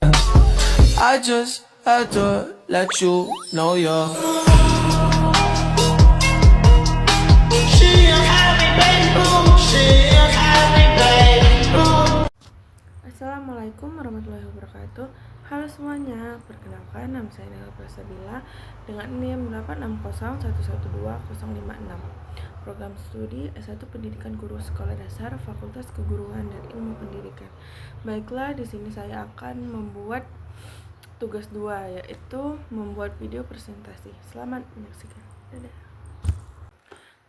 I just had to let you know you're. Assalamualaikum warahmatullahi wabarakatuh. Halo semuanya, perkenalkan nama saya Nela Prasabila dengan NIM 8601120056. Program studi S1 Pendidikan Guru Sekolah Dasar Fakultas Keguruan dan Ilmu Pendidikan. Baiklah, di sini saya akan membuat tugas 2, yaitu membuat video presentasi. Selamat menyaksikan. Dadah.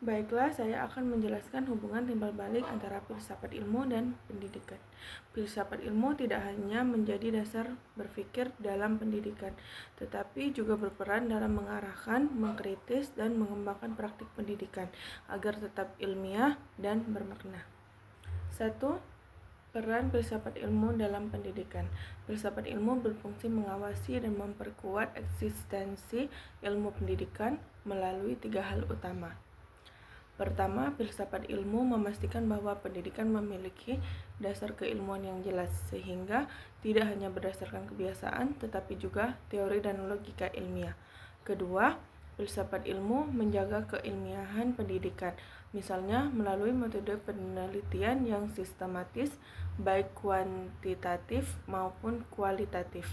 Baiklah, saya akan menjelaskan hubungan timbal balik antara filsafat ilmu dan pendidikan. Filsafat ilmu tidak hanya menjadi dasar berpikir dalam pendidikan, tetapi juga berperan dalam mengarahkan, mengkritis, dan mengembangkan praktik pendidikan agar tetap ilmiah dan bermakna. 1. Peran filsafat ilmu dalam pendidikan. Filsafat ilmu berfungsi mengawasi dan memperkuat eksistensi ilmu pendidikan melalui 3 hal utama. Pertama, filsafat ilmu memastikan bahwa pendidikan memiliki dasar keilmuan yang jelas, sehingga tidak hanya berdasarkan kebiasaan, tetapi juga teori dan logika ilmiah. Kedua, filsafat ilmu menjaga keilmiahan pendidikan, misalnya melalui metode penelitian yang sistematis, baik kuantitatif maupun kualitatif.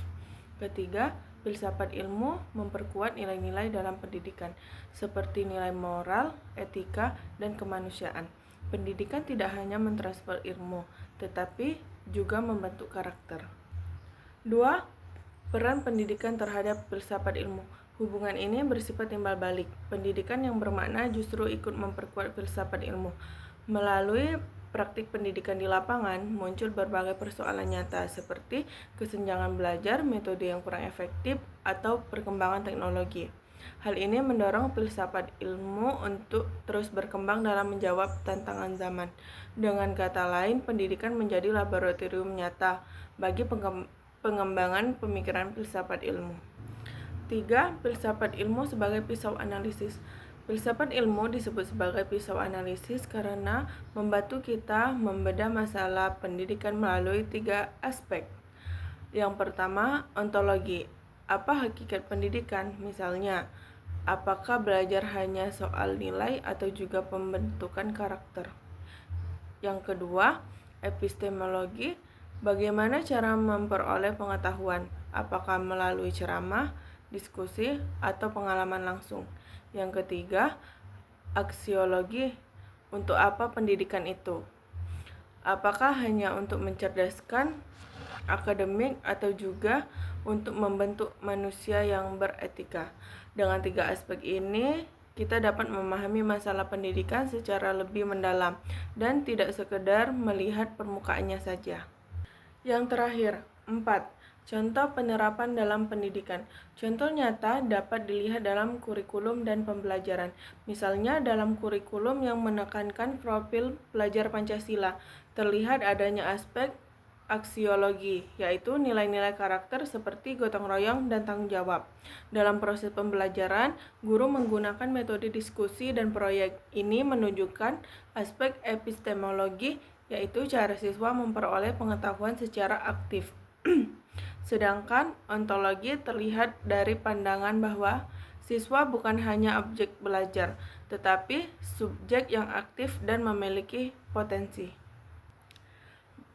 Ketiga, filsafat ilmu memperkuat nilai-nilai dalam pendidikan, seperti nilai moral, etika, dan kemanusiaan. Pendidikan tidak hanya mentransfer ilmu, tetapi juga membentuk karakter. 2. Peran pendidikan terhadap filsafat ilmu. Hubungan ini bersifat timbal balik. Pendidikan yang bermakna justru ikut memperkuat filsafat ilmu. Melalui praktik pendidikan di lapangan, muncul berbagai persoalan nyata seperti kesenjangan belajar, metode yang kurang efektif, atau perkembangan teknologi. Hal ini mendorong filsafat ilmu untuk terus berkembang dalam menjawab tantangan zaman. Dengan kata lain, pendidikan menjadi laboratorium nyata bagi pengembangan pemikiran filsafat ilmu. 3. Filsafat ilmu sebagai pisau analisis. Filsafat ilmu disebut sebagai pisau analisis karena membantu kita membedah masalah pendidikan melalui 3 aspek. Yang pertama, ontologi. Apa hakikat pendidikan? Misalnya, apakah belajar hanya soal nilai atau juga pembentukan karakter? Yang kedua, epistemologi. Bagaimana cara memperoleh pengetahuan? Apakah melalui ceramah, diskusi, atau pengalaman langsung? Yang ketiga, aksiologi. Untuk apa pendidikan itu? Apakah hanya untuk mencerdaskan akademik atau juga untuk membentuk manusia yang beretika? Dengan 3 aspek ini, kita dapat memahami masalah pendidikan secara lebih mendalam dan tidak sekedar melihat permukaannya saja. Yang terakhir, 4. Contoh penerapan dalam pendidikan. Contoh nyata dapat dilihat dalam kurikulum dan pembelajaran. Misalnya dalam kurikulum yang menekankan profil pelajar Pancasila, terlihat adanya aspek aksiologi, yaitu nilai-nilai karakter seperti gotong royong dan tanggung jawab. Dalam proses pembelajaran, guru menggunakan metode diskusi dan proyek. Ini menunjukkan aspek epistemologi, yaitu cara siswa memperoleh pengetahuan secara aktif. Sedangkan ontologi terlihat dari pandangan bahwa siswa bukan hanya objek belajar, tetapi subjek yang aktif dan memiliki potensi.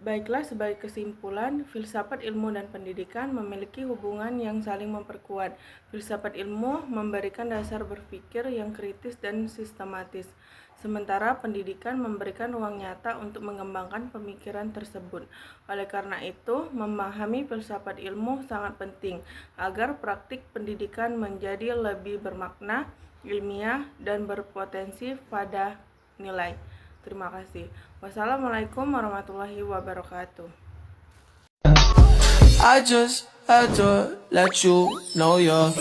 Baiklah, sebagai kesimpulan, filsafat ilmu dan pendidikan memiliki hubungan yang saling memperkuat. Filsafat ilmu memberikan dasar berpikir yang kritis dan sistematis, sementara pendidikan memberikan ruang nyata untuk mengembangkan pemikiran tersebut. Oleh karena itu, memahami filsafat ilmu sangat penting agar praktik pendidikan menjadi lebih bermakna, ilmiah, dan berpotensi pada nilai. Terima kasih. Wassalamualaikum warahmatullahi wabarakatuh. I just had to let you know you're.